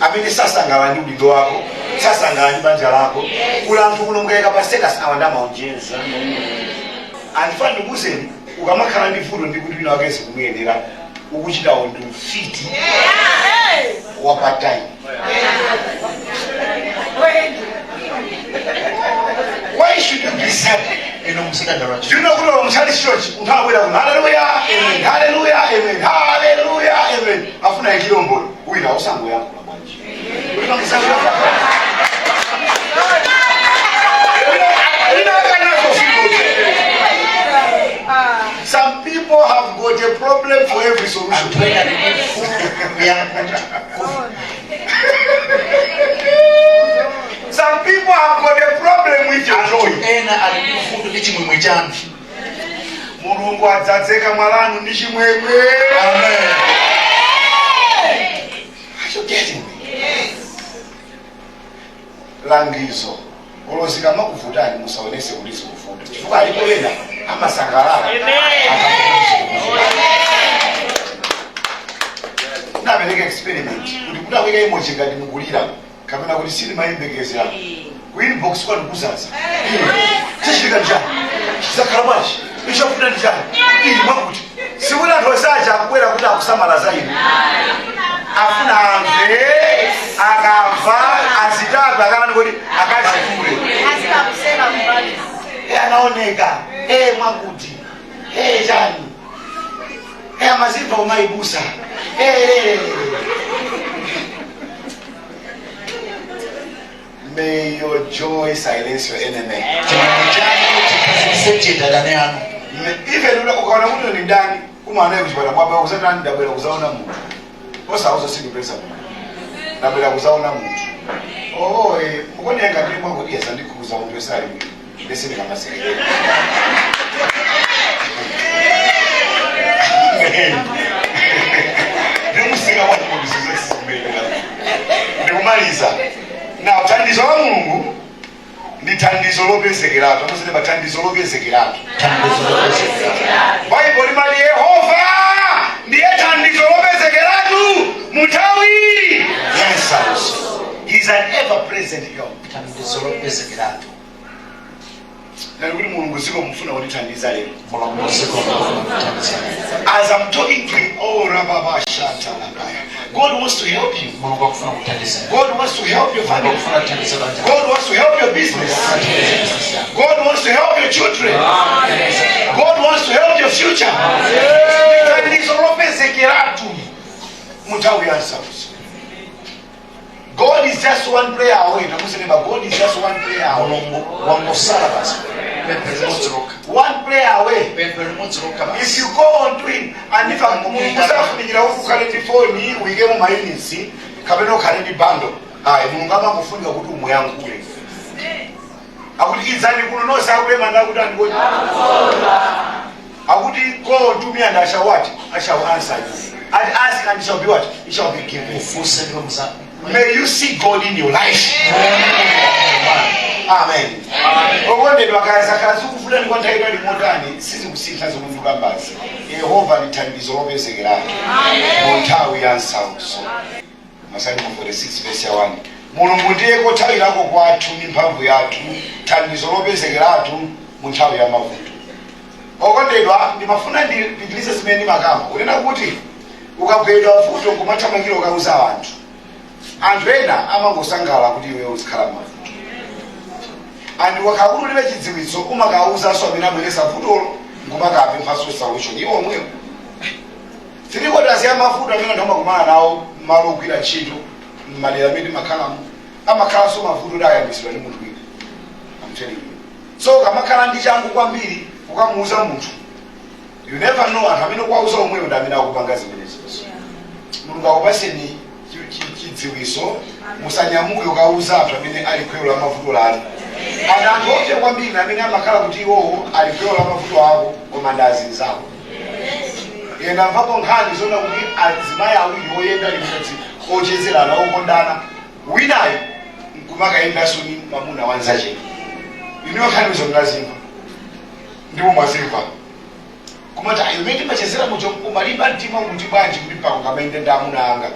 S1: amene sasangala ndi udindo wako sasangala ndi banja lako kula anthu kuno mukayika pa status awanda maonjeza andifana ndikuzeni ukamakhala ndi vuto ndi kuti wina wakezi kumuyendera ukuchita ndi mfiti wa part time. Why should you be sad? You know Msali Church, hallelujah, amen, hallelujah, amen, hallelujah, amen. Afuna ikilombo, uina osango yako la mwanji. Some people have got a problem for every solution. Some people have got a problem with your joy. Mulungu adzadzeka mwalanu ndi chimwemwe. Amen. Are you getting me? Yes. Langizo. Olozika makuvutani musaonese ulisi kufuta. Chifukwa alipoenda amasangalala. Amen. Nabereka experiment. Ulikuta kweka emoji ngati mugulira. Kapena kuti sili mayembekezi yako. Inbox kwa ndukuzaza. Chishika njani. Chizakarabashi. Ishofuna njani. Ili mwakuti. Siwina ndosaja kukwera kuti akusamala zaidi. Afuna amve. Akamva. Azitatu akana kuti akazikule.
S3: Asika kusema mbali.
S1: Anaoneka. Mwakuti. Jani. Amazipa umaibusa. May your joy silence your enemy. Even ukaona mtu ni ndani, umanaye kuchipata mwaba kusana ndabwera kuzaona mtu. osauza sindipeza nabela kuzaona muntu ukonenga ndi mwangu ndiyeza ndikuza umuntu wesali bese ndingamaseke ndimusika wanu ndikumaliza na uthandizo wa Mulungu ndi thandizo lopezekeratu amusene bathandizo lopezekeratu Bible limali Yehova ndiye thandizo lopezekeratu mutawi yes he's an ever present help
S2: thandizo lopezekeratu
S1: nalikuti Mulungu siko mfuna kuti thandiza lero
S2: Mulungu siko mfuna thandiza lero
S1: as I'm talking to you rababa shata labaya God wants to help you.
S2: Mulungu akufuna kuthandiza
S1: God wants to help your family.
S2: akufuna kuthandiza banja
S1: God wants to help your business. God wants to help your children. God wants to help your future. Thandizo lopezekeratu mutawi answers. God is just one prayer away. God is just one prayer away. One prayer away. If you go on to him, and if I'm going phone, we get my agency, Kabeno Kennedy Bando. I Mungama Mufunga Gudu Muyangure. I would eat Zani Kuno Sabre and I would go. I would go to me and I shall what? I shall answer you. I'd ask and it shall be what? It shall be given. May you see God in your life. Amen. Ogonde bakazakaza ukufuna nikwantayira limotani sizi kusitha zomuntu kambazi. Yehova nithandizo lopezekeratu. Amen. Mutawi yansauso. Masali 46 verse 1. Mulungu ndiye kothawirako kwathu ni mphamvu yathu thandizo lopezekeratu mutawi ya mavuto. Okondedwa ndimafuna ndipitilize simeni makamba. Unena kuti ukagwedwa vuto kumathamangira ukauza abantu. Anthu ena amangosangala kuti iwe uzikhala mavuto. And wakakulule chidziwitso umakauza so amene amwelesa vutolo ngumakape mphaso solution iwo omwewo. Tiripo ndasiya mavuto amene anthu amakumana nawo malo ogwira ntchito m'madera amene makhalamu amakhala so mavuto dayambisira ndi munthu wina. I'm telling you. So kamakhala ndi changu kwambiri ukamuuza munthu. You never know anthu amene kwauza omwewo ndi amene akupanga zimenezo. Mulungu akupaseni chidziwitso musanyamuke ukauza anthu amene ali khwelo la mavuto lanu. Anthu ote kwambiri amene amakhala kuti iwowo ali khwelo la mavuto ako koma ndazinzawo. Yenda mvapo nkhani zona kuti azimayi awiri oyenda limodzi ochezerana okondana winayo nkumakayenda ni mamuna wanzache. Iniwo nkhani zomulazimva ndipo mwazimva. Kumati ayo mene machezera mucho umalimba mtima kuti bwanji kuti pako ngamaende ndamuna anga.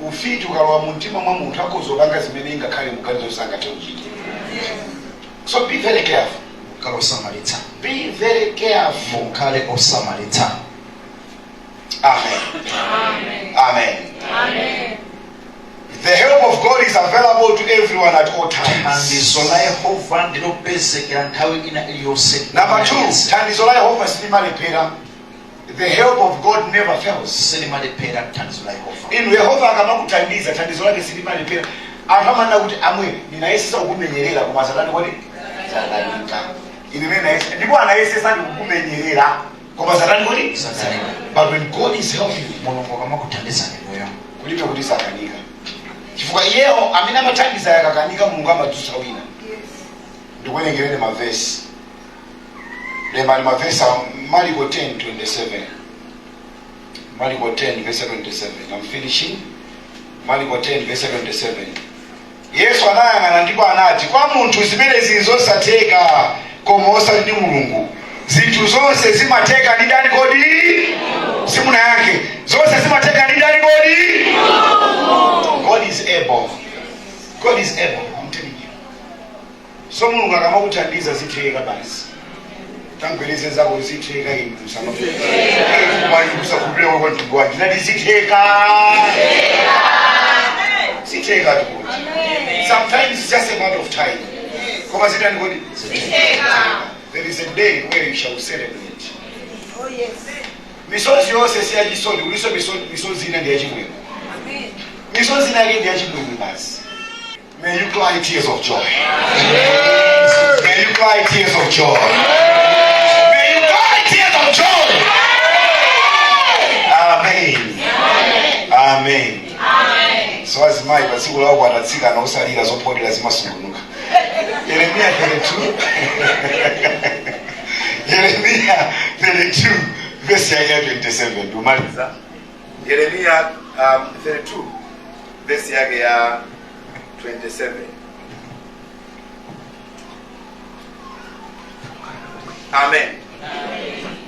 S1: Ufiti ukalowa mu mtima mwa munthu akozopanga zimene ingakhale mukanizo usangate uchite. So be very careful. Be very careful. Amen.
S3: Amen.
S1: Amen.
S3: Amen.
S1: The help of God is available to everyone at all times. Number 2, thandizo la Yehova silimalepera. The help of God never fails. Inu Yehova akamakuthandiza thandizo lake silimalepera. Akamana kuti amwe ninayesesa kukumenyerera koma satani kwati zakanika. Ine nayesesa ndipo anayesesa kukumenyerera koma satani kwati zakanika. But when God is helping you, Mulungu akamakuthandiza moyo kulibe kuti zakanika. Chifukwa yeo amene amathandiza yakakanika Mulungu amadzusa wina. Ndikuwerengereni mavesi. Lemba mavesi Marko 10:27. Marko 10 verse 27. I'm finishing. Marko 10 verse 27. Yesu anayang'ana ndipo anati kwa munthu zimene zilizosatheka koma osati ndi Mulungu. Zinthu zonse zimatheka ndi ndani kodi? Simuna yake. Zonse zimatheka ndi ndani kodi? God is able. God is able. I'm telling you. So Mulungu akamakuthandiza zitheka basi. Tangweleze zako zitheka inu msama. Kwani kusakublewa kwa ndugu wangu. Ndani zitheka. Zitheka tu. Sometimes it's just a matter of time. Koma zitani kodi? There is a day where you shall celebrate.
S3: Oh yes.
S1: Misozi yose si yachisoni, uliso misozi ina ndi yachimwemwe.
S3: Amen.
S1: Misozi ina ndi yachimwemwe basi. May you cry tears of joy. May you cry tears of joy. May you cry tears of joy. Amen. so azimayi pa tsiku lawo kwatatsika osalira zophotera zimasungunuka. Yeremiya 32 Yeremiya 32 verse yake 27 tumaliza. Yeremiya 32 verse yake ya 27. Amen.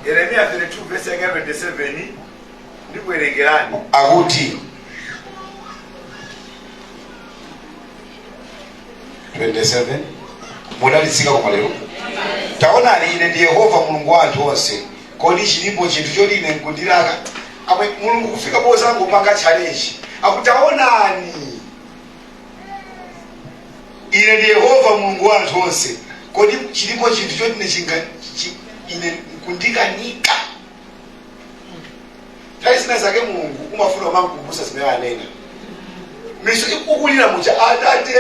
S1: Yeremiya 32 verse yake 27 ndikuwerengerani akuti 27 munalitsika kwa lero. Taonani ine ndi Yehova Mulungu wa anthu onse. Kodi chilipo chinthu choti ine nkundilaka? Apa Mulungu kufika pozangu panga challenge. Akutaonani ine ndi Yehova Mulungu wa anthu onse. Kodi chilipo chinthu choti ine nkundikanika? Taisina zake Mulungu umafuna mankubusa zimene anena. Miso ikukulira mucha Atate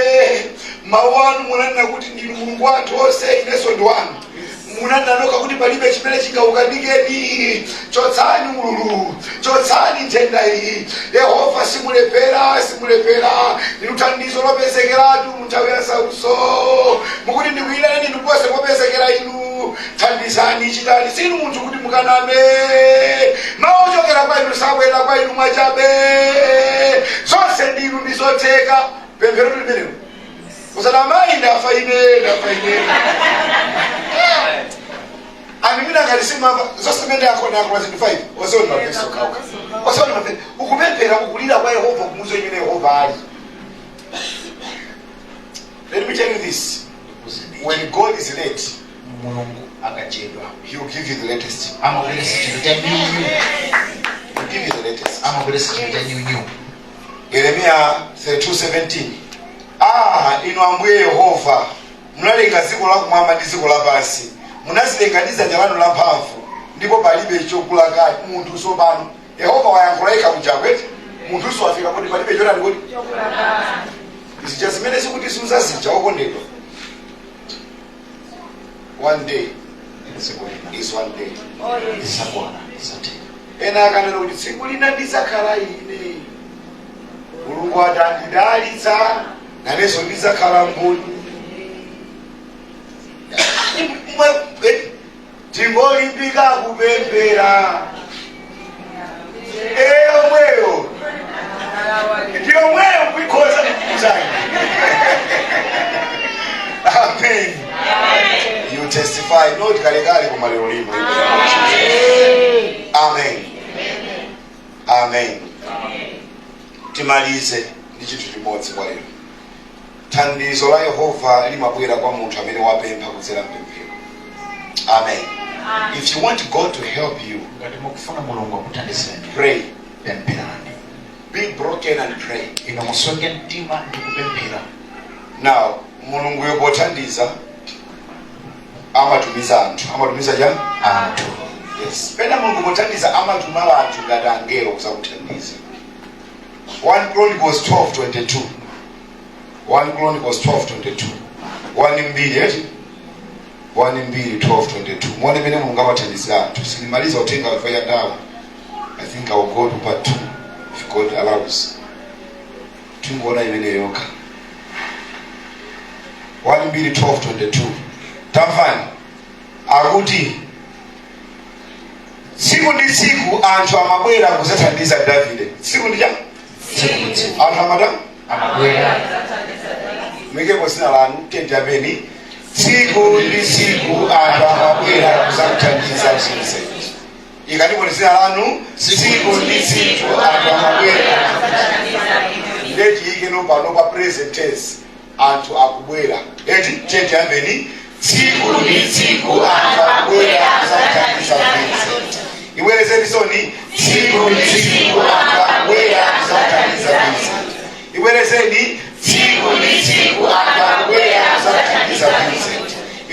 S1: mawanu munanena kuti ndinu Mulungu wa anthu onse ineso ndi wanu. Munananoka kuti palibe chimene chingaukanikeni. Chotsani ululu, chotsani ntenda iyi. Yehova simulepera ndinu thandizo lopezekeratu munthawi ya sauso. Mukuti ndikuyirani ndikupose popezekera inu. Thandizani chitani sinu munthu kuti mukaname. Mawu ochokera kwa inu sabwera kwa inu mwachabe. Zonse ndinu ndizotheka. Pemphero limenelo usadamayi ndafa ine. Amina ngalisema zonse mende yako na kwa 25 ozoni mapeso kauka. Ozoni mapeso ukupemphera kukulira kwa Yehova kumuzo imene Yehova ali. Let me tell you this. When God is late,
S2: Mulungu akachedwa.
S1: He will give you the latest.
S2: Amabwelesa chinthu cha nyunyu.
S1: He will give you the latest.
S2: Amabwelesa chinthu cha nyunyu.
S1: Yeremiya 32:17. Inu Ambuye Yehova munalenga dziko lakumwamba ndi dziko lapansi. Munazilenganiza nyalano la mphamvu ndipo palibe chokulakani munthu sopano. Yehova wayankhulaika kujakweti munthu swafika kuti palibe chotani kuti chokulakani. Izi chazimene sikuti simuzazicha okondedwa. One day is one day.
S3: Oh yes.
S2: Isakwana isateka.
S1: Ena akanena kuti tsiku lina ndizakhala ine. Mulungu atandidalitsa naneso ndizakhala mboni. Tingolimbika kupemphera. Omweyo. Ndiomweyo kuikhoza kuzani. Amen. You testify not kalekale kwa malero lino. Amen. Amen. Timalize ndi chinthu chimodzi kwa lero. Thandizo la Yehova limabwera kwa munthu amene wapempha kudzera mpemphero. Amen. If you want God to help you,
S2: Ngati mukufuna Mulungu akuthandizeni.
S1: pray.
S2: Pempherani.
S1: Be broken and pray.
S2: Ino musonge mtima ndi kupemphera.
S1: Now, Mulungu yopothandiza amatumiza anthu. Amatumiza chani?
S2: Anthu.
S1: Yes. Pena Mulungu pothandiza amatuma anthu ngati angelo kuzakuthandiza. 1 Chronicles 12:22. 1 Chronicles 12:22. 1:12:22. Mwone mene Mulungu amathandizira anthu. Sinimaliza utenga wafaya ndawo. I think I will go to part 2 if God allows. Tingoona imene yoka. 1:12:22. Tamfani akuti tsiku ndi tsiku anthu amabwera kuzathandiza Davide. Tsiku ndi chani? Anthu amadamu
S2: Amabwera.
S1: Mwekepo sina lanu tenti apeni. Tsiku ndi tsiku anthu amabwera kuzathandiza zonse. Ikanipo sina lanu tsiku ndi tsiku anthu amabwera. Leti ike no pa present tense. Anthu akubwera. Leti tenti apeni. Tsiku ndi tsiku anthu akubwera kuzathandiza zonse. Iwerezeni soni. Tsiku ndi tsiku anthu akubwera kuzathandiza zonse. Iwerezeni. Tsiku ndi tsiku anthu akubwera kuzathandiza zonse.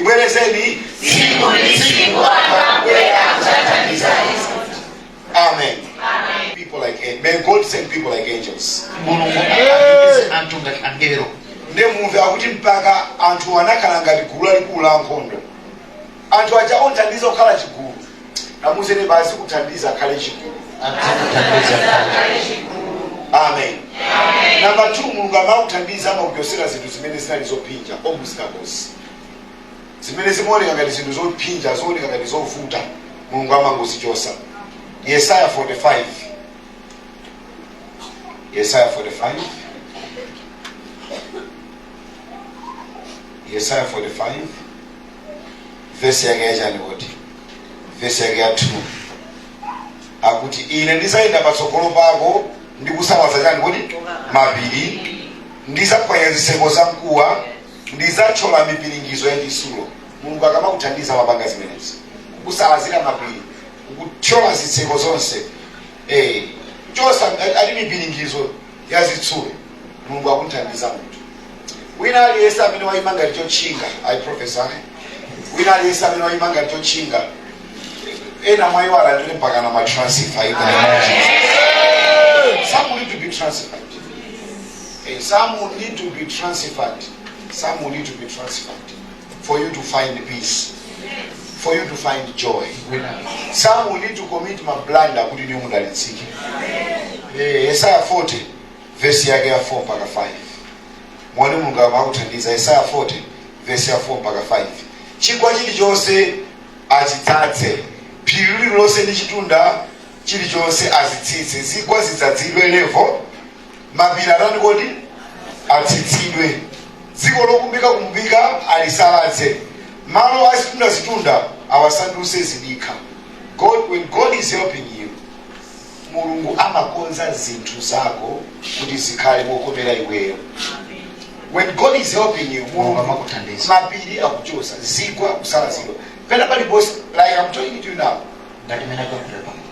S1: Iwerezeni. Tsiku ndi tsiku anthu akubwera kuzathandiza zonse. Amen. People like may God send people like angels.
S2: Mulungu akatumiza anthu ngati angelo.
S1: Nde mumve akuti mpaka anthu anakhala ngati gulu lalikulu la nkhondo. Anthu aja onthandiza kukhala chigulu. Namuzene basi kuthandiza akhale chigulu.
S2: Akuthandiza kale.
S1: Amen. Number 2, mulungu amakuthandiza amakudyosera zinthu zimene zinali zopinja, obstacles. Zimene zimaoneka ngati zinthu zopinja, zooneka ngati zovuta, mulungu amangozichosa. Yesaya 45. Yesaya 45. Yesaya 45. Verse yake yachani kuti? Verse yake ya 2. Akuti ine ndizayenda patsogolo pako ndikusawaza chani kuti? Mapiri. Ndizaphwanya zitseko za mkuwa, ndizathyola mipiringizo ya chitsulo. Mulungu akamakuthandiza mapanga zimenezi. Kusawazira mapiri, kuthyola zitseko zonse. Chosa ali mipiringizo ya zitsulo. Mulungu akuthandiza munthu. Wina aliyense amene wayimanga lichotchinga, I prophesy. Wina aliyense amene wayimanga lichotchinga, ena mwa iwo alandire mpaka na matransfer. Some need to be transferred. Some will need to be transferred. Some will need to be transferred for you to find peace, for you to find joy. Some will need to commit my blunder kuti niyo mudalitsike. Yesaya 40 verse yake ya 4 mpaka 5. Mwani Mulungu amakuthandiza. Yesaya 40 verse ya 4 mpaka 5. Chigwa chilichonse achitsatse, phiri lililonse ndi chitunda chilichonse azitsitse, zigwa zidzadzidwe levo, mapiri atani kodi atsitsidwe, dziko lokumbika kumbika alisaladze, malo azitunda awasandutse zidikha. When God is helping you, mulungu amakonza zinthu zako kuti zikhale mokomera iweyo. When God is helping you, mulungu amakuthandiza. Mapiri akuchosa, zigwa kusalazidwa. Pena pali boss, like I'm talking to you now.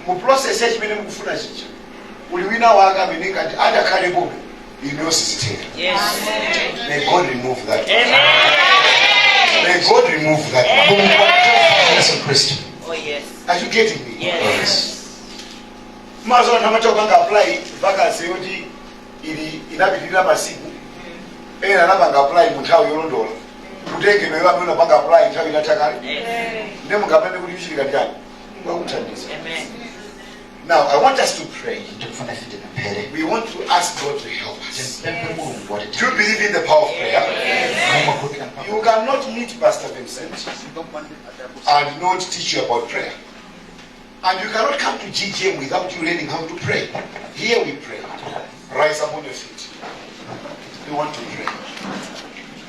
S1: Mu process ya chimene mukufuna chicha, uliwina waka amene ngati adakhale bobe inosisiteka.
S3: Yes.
S1: May God remove that.
S3: Amen.
S1: May God remove that.
S2: Yesu Kristo.
S3: Oh yes.
S1: Are you getting me?
S3: Yes.
S1: Mazo namachoka nga apply vacancy yoti ili inapitirira masiku. Ena napanga apply mu nthawi yolondola. Kutenge mewa amene unapanga apply nthawi inatakale. Ndi mungapende kuti kuchitika njani? Ngakuthandiza.
S3: Amen.
S1: Now I want us to pray.
S2: Ndikufuna ifite pemphere.
S1: We want to ask God to help us.
S2: Mpemphe Mulungu
S1: Do you believe in the power of prayer?
S2: Yes.
S1: You cannot meet Pastor Vincent and not teach you about prayer. And you cannot come to GGM without you learning how to pray. Here we pray. Rise up on your feet. We want to pray.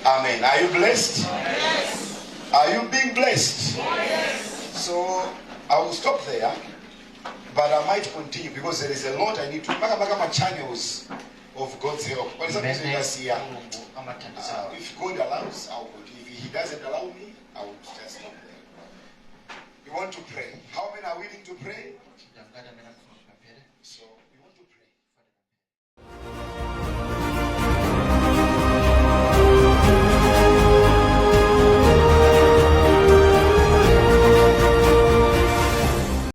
S1: Amen. Are you blessed? Yes. Are you being blessed? Yes. So I will stop there, but I might continue because there is a lot I need to make channels of God's help. If God allows, I will. If He doesn't allow me, I will just stop there. You want to pray? How many are willing to pray? So